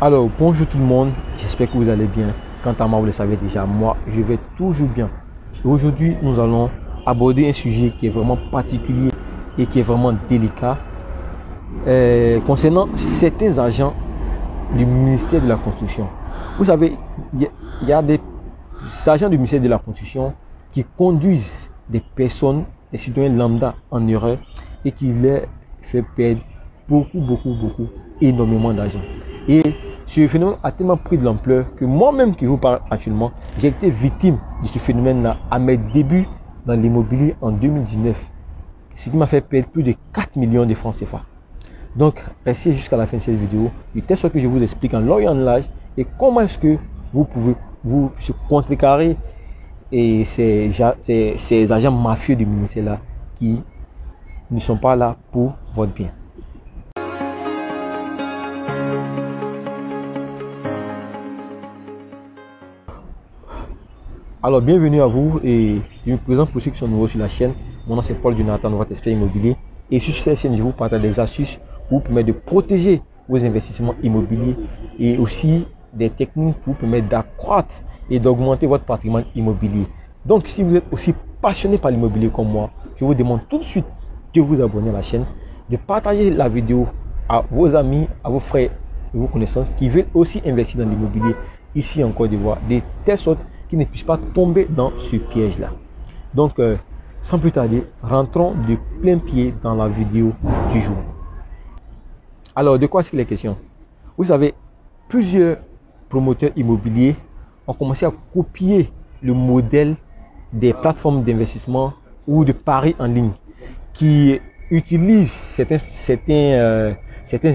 Alors, bonjour tout le monde, j'espère que vous allez bien. Quant à moi, vous le savez déjà, moi, je vais toujours bien. Aujourd'hui, nous allons aborder un sujet qui est vraiment particulier et qui est vraiment délicat concernant certains agents du ministère de la Construction. Vous savez, il y a des agents du ministère de la Construction qui conduisent des personnes, des citoyens lambda en erreur et qui leur fait perdre beaucoup, énormément d'argent. Et ce phénomène a tellement pris de l'ampleur que moi-même qui vous parle actuellement, j'ai été victime de ce phénomène-là à mes débuts dans l'immobilier en 2019. Ce qui m'a fait perdre plus de 4 millions de francs CFA. Donc, restez jusqu'à la fin de cette vidéo, de telle sorte que je vous explique en long et en large et comment est-ce que vous pouvez vous contrecarrer et ces agents mafieux du ministère-là qui ne sont pas là pour votre bien. Alors, bienvenue à vous et je me présente pour ceux qui sont nouveaux sur la chaîne. Mon nom c'est Paul Jonathan, votre expert immobilier. Et sur cette chaîne, je vous partage des astuces pour vous permettre de protéger vos investissements immobiliers et aussi des techniques pour vous permettre d'accroître et d'augmenter votre patrimoine immobilier. Donc, si vous êtes aussi passionné par l'immobilier comme moi, je vous demande tout de suite de vous abonner à la chaîne, de partager la vidéo à vos amis, à vos frères et vos connaissances qui veulent aussi investir dans l'immobilier ici en Côte d'Ivoire, de telle sorte qu'ils ne puissent pas tomber dans ce piège-là. Donc, sans plus tarder, rentrons de plein pied dans la vidéo du jour. Alors, de quoi est-ce qu'il est question? Vous savez, plusieurs promoteurs immobiliers ont commencé à copier le modèle des plateformes d'investissement ou de paris en ligne qui utilisent certains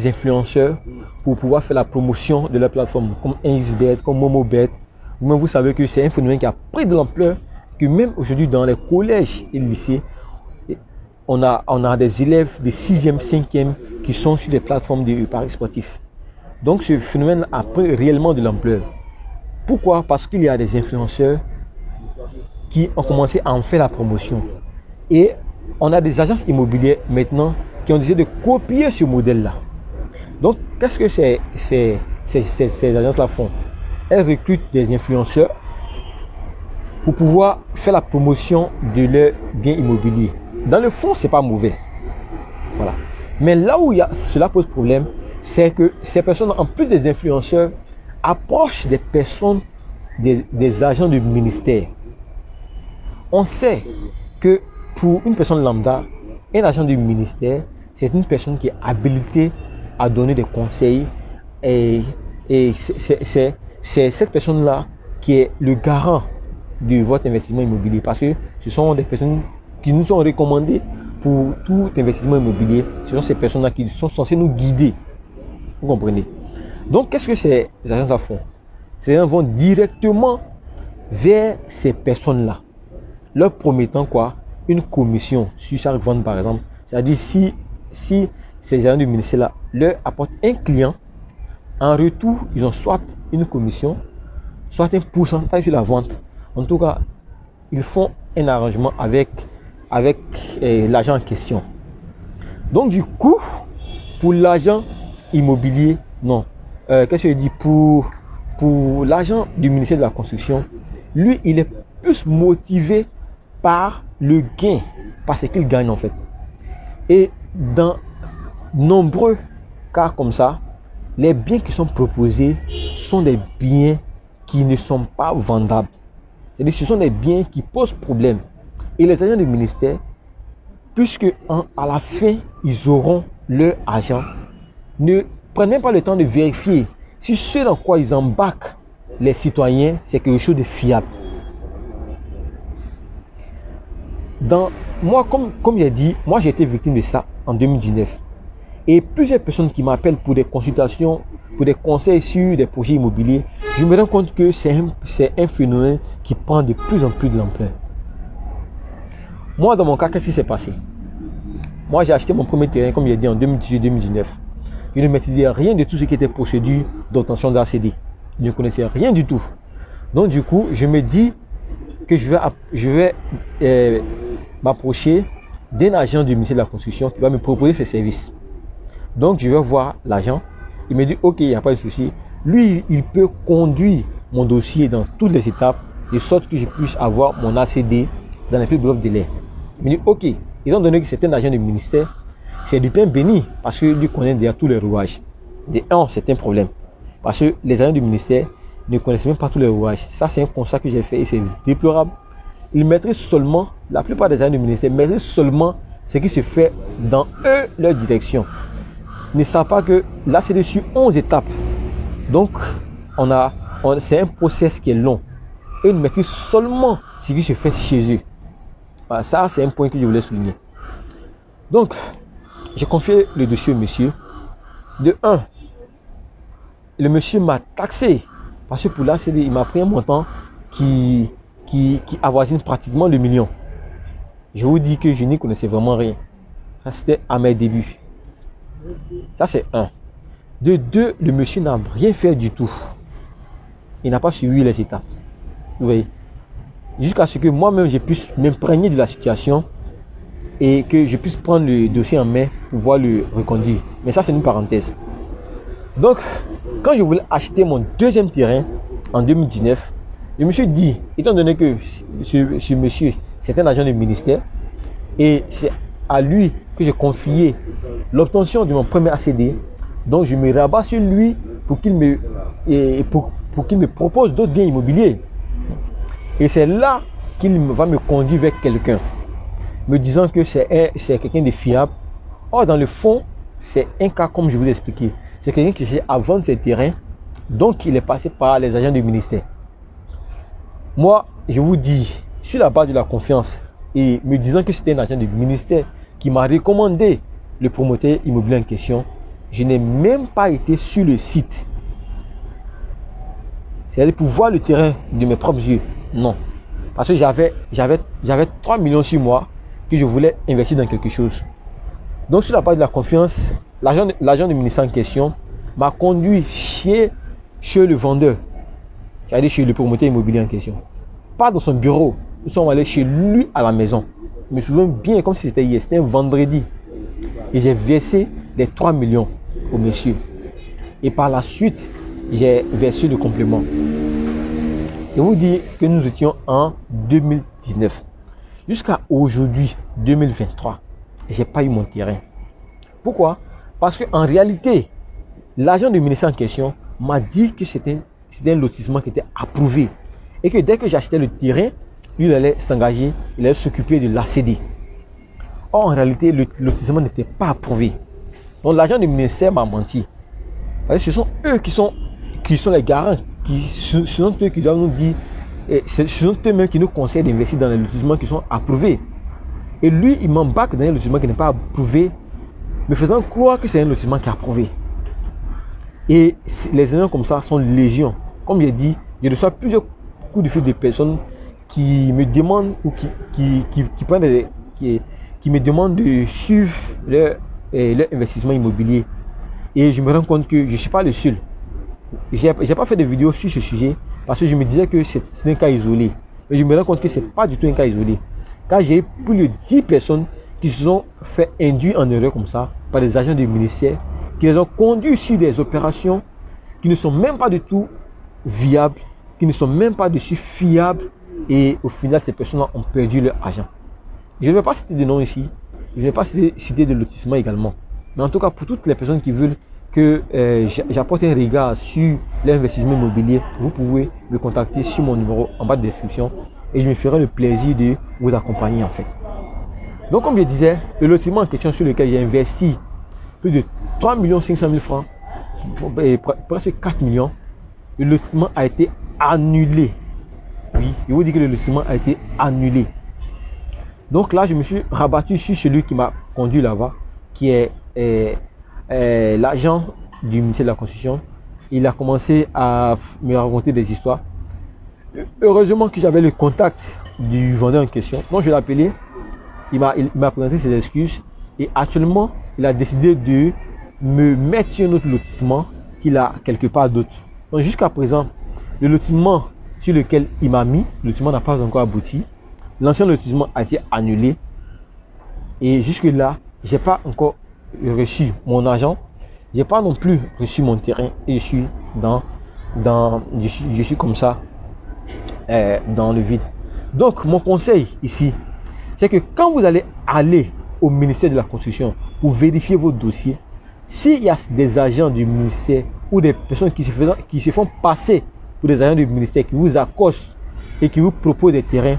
influenceurs pour pouvoir faire la promotion de la plateforme, comme XBet, comme MomoBet. Mais vous savez que c'est un phénomène qui a pris de l'ampleur, que même aujourd'hui dans les collèges et lycées, on a des élèves de 6e, 5e qui sont sur les plateformes de paris sportifs. Donc ce phénomène a pris réellement de l'ampleur. Pourquoi? Parce qu'il y a des influenceurs qui ont commencé à en faire la promotion. Et on a des agences immobilières maintenant qui ont décidé de copier ce modèle-là. Donc qu'est-ce que ces agences-là font? Elles recrutent des influenceurs pour pouvoir faire la promotion de leurs biens immobiliers. Dans le fond, c'est pas mauvais. Voilà. Mais là où cela pose problème, c'est que ces personnes, en plus des influenceurs, approchent des personnes, des agents du ministère. On sait que pour une personne lambda, un agent du ministère, c'est une personne qui est habilitée à donner des conseils et c'est cette personne-là qui est le garant de votre investissement immobilier parce que ce sont des personnes qui nous sont recommandées pour tout investissement immobilier. Ce sont ces personnes-là qui sont censées nous guider. Vous comprenez? Donc, qu'est-ce que ces agents-là font? Ces gens vont directement vers ces personnes-là, leur promettant quoi? Une commission sur chaque vente, par exemple. C'est-à-dire, si ces agents du ministère-là leur apportent un client, en retour, ils ont soit une commission, soit un pourcentage sur la vente. En tout cas, ils font un arrangement avec l'agent en question. Donc du coup, pour l'agent immobilier, non. Qu'est-ce que je dis? Pour l'agent du ministère de la Construction, lui, il est plus motivé par le gain, par ce qu'il gagne en fait. Et dans nombreux cas comme ça, les biens qui sont proposés sont des biens qui ne sont pas vendables. C'est-à-dire ce sont des biens qui posent problème. Et les agents du ministère, puisque à la fin, ils auront leur argent, ne prennent même pas le temps de vérifier si ce dans quoi ils embarquent les citoyens, c'est quelque chose de fiable. Moi, comme j'ai dit, moi j'ai été victime de ça en 2019. Et plusieurs personnes qui m'appellent pour des consultations, pour des conseils sur des projets immobiliers, je me rends compte que c'est un phénomène qui prend de plus en plus de l'ampleur. Moi, dans mon cas, qu'est-ce qui s'est passé? Moi, j'ai acheté mon premier terrain, comme j'ai dit, en 2018-2019. Je ne maîtrisais rien de tout ce qui était procédure d'obtention d'ACD. Je ne connaissais rien du tout. Donc, du coup, je me dis que je vais m'approcher d'un agent du ministère de la Construction qui va me proposer ses services. Donc, je vais voir l'agent. Il me dit, ok, il n'y a pas de souci. lui, il peut conduire mon dossier dans toutes les étapes, de sorte que je puisse avoir mon ACD dans les plus brefs délais. Il me dit, ok, étant donné que c'est un agent du ministère, c'est du pain béni, parce que lui connaît déjà tous les rouages. De un, c'est un problème, parce que les agents du ministère ne connaissent même pas tous les rouages. Ça, c'est un constat que j'ai fait et c'est déplorable. Ils maîtrisent seulement, la plupart des agents du ministère maîtrisent seulement ce qui se fait dans eux, leur direction. Ils ne savent pas que là, c'est dessus 11 étapes. Donc, c'est un process qui est long. Et ils maîtrisent seulement ce qui se fait chez eux. Voilà, ça, c'est un point que je voulais souligner. Donc, j'ai confié le dossier au monsieur. De un, le monsieur m'a taxé. Parce que pour là, il m'a pris un montant qui avoisine pratiquement le million. Je vous dis que je n'y connaissais vraiment rien. Ça, c'était à mes débuts. Ça, c'est un. De deux, le monsieur n'a rien fait du tout. Il n'a pas suivi les étapes. Vous voyez. Jusqu'à ce que moi-même, je puisse m'imprégner de la situation et que je puisse prendre le dossier en main pour pouvoir le reconduire. Mais ça, c'est une parenthèse. Donc, quand je voulais acheter mon deuxième terrain en 2019, je me suis dit, étant donné que ce monsieur, c'est un agent du ministère, et c'est à lui que j'ai confié l'obtention de mon premier ACD, donc je me rabats sur lui pour qu'il me propose d'autres biens immobiliers. Et c'est là qu'il va me conduire vers quelqu'un, me disant que c'est quelqu'un de fiable. Or, dans le fond, c'est un cas comme je vous ai expliqué. C'est quelqu'un qui cherche à vendre ses terrains, donc il est passé par les agents du ministère. Moi, je vous dis, sur la base de la confiance et me disant que c'était un agent du ministère qui m'a recommandé le promoteur immobilier en question, je n'ai même pas été sur le site. C'est-à-dire pour voir le terrain de mes propres yeux. Non. Parce que j'avais 3 millions sur moi que je voulais investir dans quelque chose. Donc sur la base de la confiance, l'agent du ministère en question m'a conduit chez le vendeur. C'est-à-dire chez le promoteur immobilier en question. Pas dans son bureau. Nous sommes allés chez lui à la maison. Je me souviens bien comme si c'était hier. C'était un vendredi. Et j'ai versé les 3 millions au monsieur. Et par la suite, j'ai versé le complément. Je vous dis que nous étions en 2019. Jusqu'à aujourd'hui, 2023, je n'ai pas eu mon terrain. Pourquoi? Parce qu'en réalité, l'agent du ministère en question m'a dit que c'était un lotissement qui était approuvé. Et que dès que j'achetais le terrain, lui il allait s'engager, il allait s'occuper de l'ACD. Or, en réalité, le lotissement n'était pas approuvé. Donc, l'agent du ministère m'a menti. Parce que ce sont eux qui sont les garants. Ce sont eux qui doivent nous dire, ce sont eux-mêmes qui nous conseillent d'investir dans les lotissements qui sont approuvés. Et lui, il m'embarque dans un lotissement qui n'est pas approuvé, me faisant croire que c'est un lotissement qui est approuvé. Et les agents comme ça sont légion. Comme j'ai dit, je reçois plusieurs coups de fil de personnes qui me demandent ou qui me demandent de suivre leur investissement immobilier. Et je me rends compte que je ne suis pas le seul. Je n'ai pas fait de vidéo sur ce sujet parce que je me disais que c'est un cas isolé. Mais je me rends compte que ce n'est pas du tout un cas isolé. Car j'ai plus de 10 personnes qui se sont fait induire en erreur comme ça par des agents du ministère qui les ont conduits sur des opérations qui ne sont même pas du tout viables, qui ne sont même pas dessus fiables. Et au final, ces personnes-là ont perdu leur argent. Je ne vais pas citer de nom ici. Je ne vais pas citer de lotissement également. Mais en tout cas, pour toutes les personnes qui veulent que j'apporte un regard sur l'investissement immobilier, vous pouvez me contacter sur mon numéro en bas de description et je me ferai le plaisir de vous accompagner en fait. Donc comme je disais, le lotissement en question sur lequel j'ai investi plus de 3 500 000 francs, presque 4 millions, le lotissement a été annulé. Oui, je vous dis que le lotissement a été annulé. Donc là, je me suis rabattu sur celui qui m'a conduit là-bas, qui est l'agent du ministère de la Construction. Il a commencé à me raconter des histoires. Heureusement que j'avais le contact du vendeur en question. Donc je l'ai appelé, il m'a présenté ses excuses et actuellement il a décidé de me mettre sur un autre lotissement qu'il a quelque part d'autre. Donc jusqu'à présent, le lotissement sur lequel il m'a mis, le lotissement n'a pas encore abouti. L'ancien lotissement a été annulé et jusque là, je n'ai pas encore reçu mon argent. Je n'ai pas non plus reçu mon terrain et je suis je suis comme ça dans le vide. Donc mon conseil ici, c'est que quand vous allez aller au ministère de la construction pour vérifier vos dossiers, s'il y a des agents du ministère ou des personnes qui se font passer pour des agents du ministère qui vous accostent et qui vous proposent des terrains,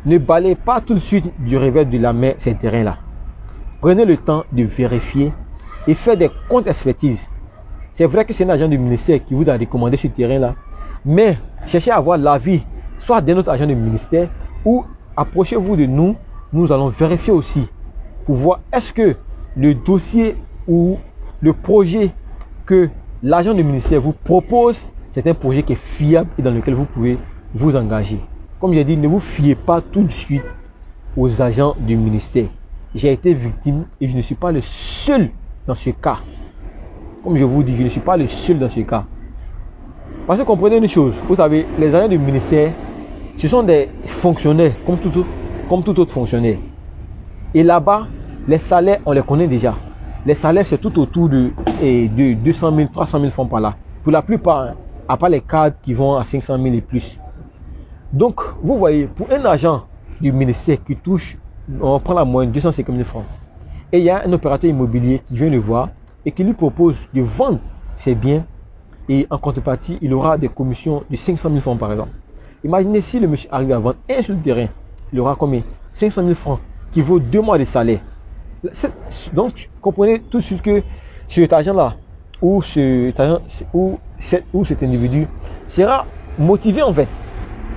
ne balayez pas tout de suite du revers de la main ces terrains-là. Prenez le temps de vérifier et faire des contre-expertises. C'est vrai que c'est un agent du ministère qui vous a recommandé ce terrain-là, mais cherchez à avoir l'avis soit d'un autre agent du ministère ou approchez-vous de nous. Nous allons vérifier aussi pour voir est-ce que le dossier ou le projet que l'agent du ministère vous propose, c'est un projet qui est fiable et dans lequel vous pouvez vous engager. Comme j'ai dit, ne vous fiez pas tout de suite aux agents du ministère. J'ai été victime et je ne suis pas le seul dans ce cas. Comme je vous dis, je ne suis pas le seul dans ce cas. Parce que comprenez une chose, vous savez, les agents du ministère, ce sont des fonctionnaires comme tout autre fonctionnaire. Et là-bas, les salaires, on les connaît déjà. Les salaires, c'est tout autour de 200 000, 300 000 francs par là. Pour la plupart, à part les cadres qui vont à 500 000 et plus. Donc, vous voyez, pour un agent du ministère qui touche, on prend la moyenne 250 000 francs. Et il y a un opérateur immobilier qui vient le voir et qui lui propose de vendre ses biens. Et en contrepartie, il aura des commissions de 500 000 francs par exemple. Imaginez si le monsieur arrive à vendre un seul terrain, il aura combien? 500 000 francs qui vaut 2 mois de salaire. Donc, comprenez tout de suite que cet agent-là ou cet individu sera motivé en fait.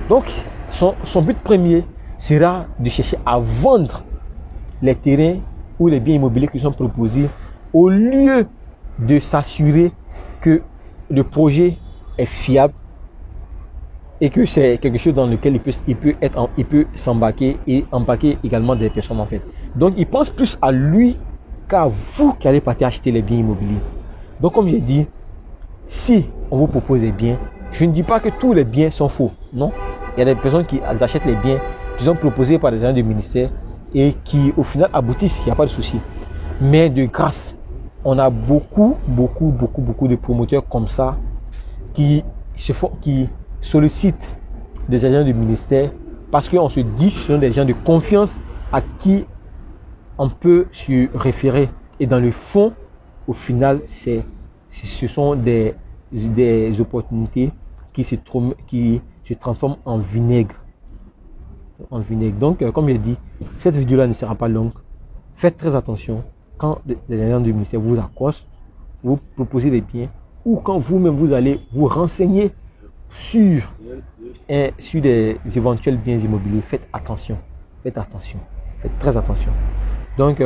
Donc, son but premier sera de chercher à vendre les terrains ou les biens immobiliers qui sont proposés au lieu de s'assurer que le projet est fiable et que c'est quelque chose dans lequel il peut s'embarquer et embarquer également des personnes en fait. Donc il pense plus à lui qu'à vous qui allez partir acheter les biens immobiliers. Donc comme j'ai dit, si on vous propose des biens, je ne dis pas que tous les biens sont faux, non. Il y a des personnes qui achètent les biens qui sont proposés par des agents du ministère et qui au final aboutissent, il n'y a pas de souci. Mais de grâce, on a beaucoup de promoteurs comme ça qui sollicitent des agents du ministère parce qu'on se dit que ce sont des gens de confiance à qui on peut se référer. Et dans le fond, au final, ce sont des opportunités qui se transforment en vinaigre. Donc, comme je l'ai dit, cette vidéo-là ne sera pas longue. Faites très attention quand les agents du ministère vous accostent, vous proposez des biens ou quand vous-même vous allez vous renseigner sur des éventuels biens immobiliers. Faites attention, faites très attention. Donc,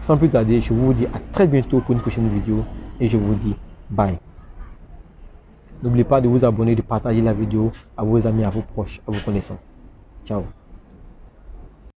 sans plus tarder, je vous dis à très bientôt pour une prochaine vidéo et je vous dis bye. N'oubliez pas de vous abonner, de partager la vidéo à vos amis, à vos proches, à vos connaissances. Ciao.